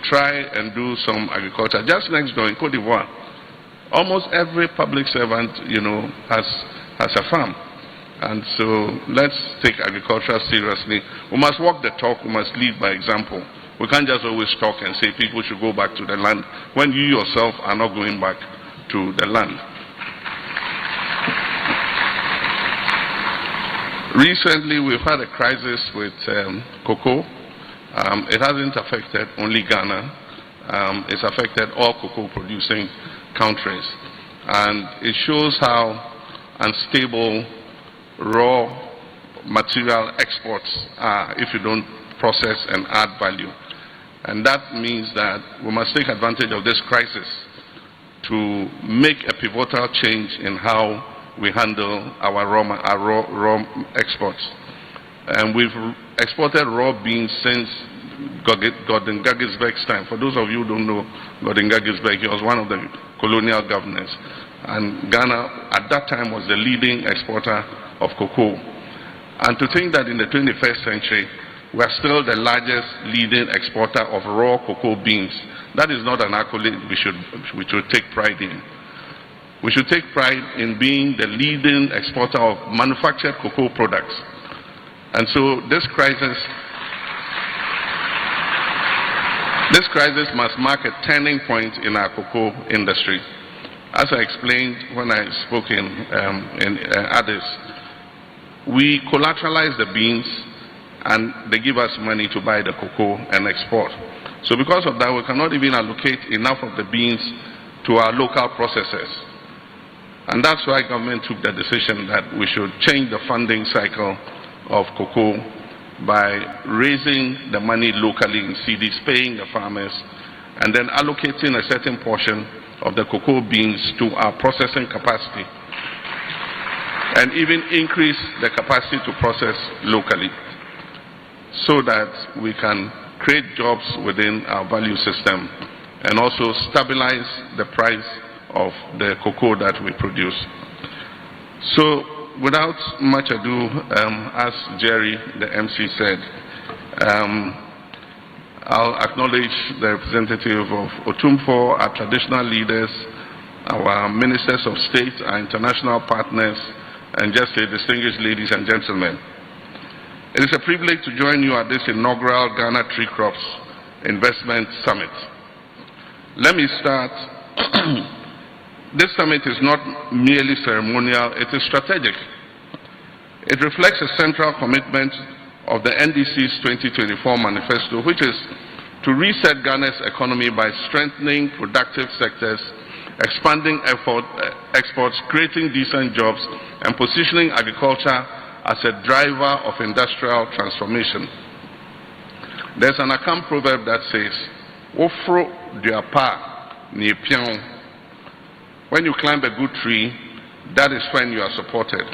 try and do some agriculture. Just next door in Cote d'Ivoire, almost every public servant, has a farm. And so let's take agriculture seriously. We must walk the talk, we must lead by example. We can't just always talk and say people should go back to the land when you yourself are not going back to the land. Recently, we've had a crisis with cocoa. It hasn't affected only Ghana. It's affected all cocoa-producing countries. And it shows how unstable raw material exports are if you don't process and add value. And that means that we must take advantage of this crisis to make a pivotal change in how we handle our raw exports. And we've exported raw beans since Gordon Gaggisberg's time. For those of you who don't know Gordon Gaggisberg, he was one of the colonial governors. And Ghana, at that time, was the leading exporter of cocoa. And to think that in the 21st century, we are still the largest leading exporter of raw cocoa beans, that is not an accolade we should take pride in. We should take pride in being the leading exporter of manufactured cocoa products. And so this crisis must mark a turning point in our cocoa industry. As I explained when I spoke in Addis, we collateralize the beans and they give us money to buy the cocoa and export. So because of that, we cannot even allocate enough of the beans to our local processors. And that's why government took the decision that we should change the funding cycle of cocoa by raising the money locally in CDs, paying the farmers, and then allocating a certain portion of the cocoa beans to our processing capacity, and even increase the capacity to process locally so that we can create jobs within our value system and also stabilize the price of the cocoa that we produce. So without much ado, as Jerry, the MC, said, I'll acknowledge the representative of Otumfo, our traditional leaders, our ministers of state, our international partners, and just say distinguished ladies and gentlemen. It is a privilege to join you at this inaugural Ghana Tree Crops Investment Summit. Let me start. This summit is not merely ceremonial, it is strategic. It reflects a central commitment of the NDC's 2024 manifesto, which is to reset Ghana's economy by strengthening productive sectors, expanding exports, creating decent jobs, and positioning agriculture as a driver of industrial transformation. There's an Akam proverb that says, "Ofro duapa ni pion." When you climb a good tree, that is when you are supported.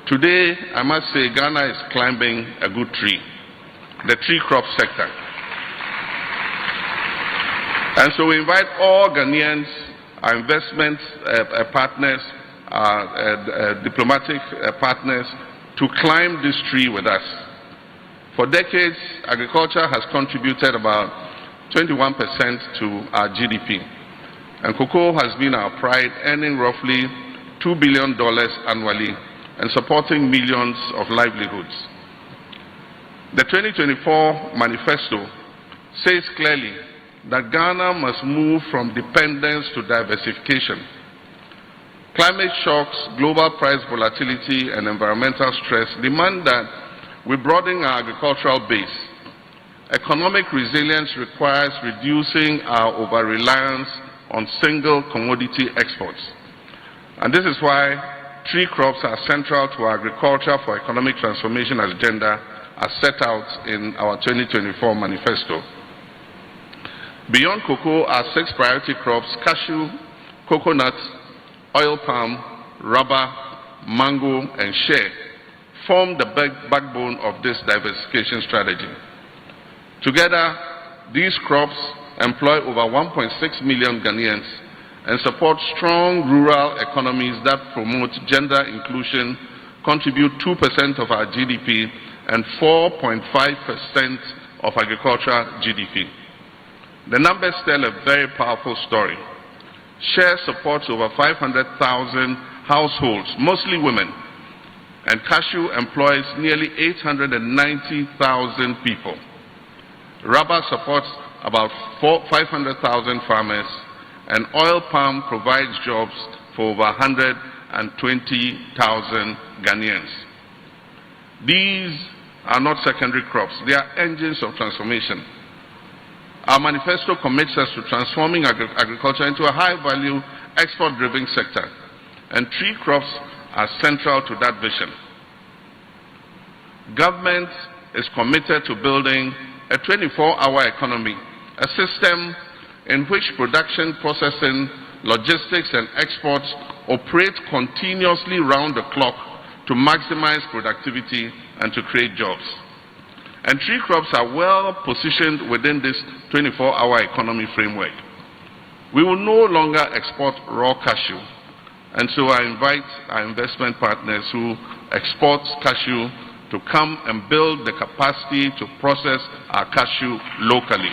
Today, I must say, Ghana is climbing a good tree, the tree crop sector. And so we invite all Ghanaians, our investment partners, our diplomatic partners, to climb this tree with us. For decades, agriculture has contributed about 21% to our GDP. And cocoa has been our pride, earning roughly $2 billion annually and supporting millions of livelihoods. The 2024 manifesto says clearly that Ghana must move from dependence to diversification. Climate shocks, global price volatility, and environmental stress demand that we broaden our agricultural base. Economic resilience requires reducing our over-reliance on single commodity exports. And this is why tree crops are central to our agriculture for economic transformation agenda as set out in our 2024 manifesto. Beyond cocoa, our 6 priority crops, cashew, coconut, oil palm, rubber, mango, and shea, form the backbone of this diversification strategy. Together, these crops employ over 1.6 million Ghanaians and support strong rural economies that promote gender inclusion, contribute 2% of our GDP and 4.5% of agricultural GDP. The numbers tell a very powerful story. Share supports over 500,000 households, mostly women, and cashew employs nearly 890,000 people. Rubber supports about 500,000 farmers, and oil palm provides jobs for over 120,000 Ghanaians. These are not secondary crops, they are engines of transformation. Our manifesto commits us to transforming agriculture into a high-value, export-driven sector, and tree crops are central to that vision. Government is committed to building a 24-hour economy, a system in which production, processing, logistics, and exports operate continuously round the clock to maximize productivity and to create jobs. And tree crops are well positioned within this 24-hour economy framework. We will no longer export raw cashew, and so I invite our investment partners who export cashew to come and build the capacity to process our cashew locally.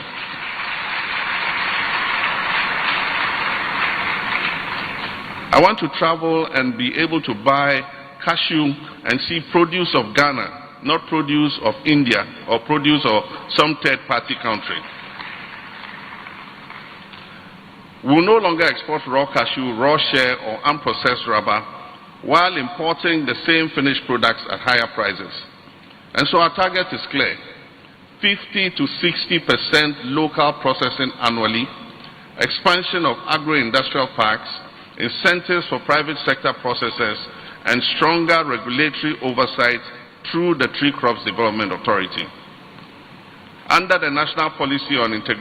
I want to travel and be able to buy cashew and see produce of Ghana, not produce of India or produce of some third-party country. We will no longer export raw cashew, raw share, or unprocessed rubber while importing the same finished products at higher prices. And so our target is clear: 50 to 60% local processing annually, expansion of agro-industrial parks, incentives for private sector processors, and stronger regulatory oversight through the Tree Crops Development Authority. Under the National Policy on Integration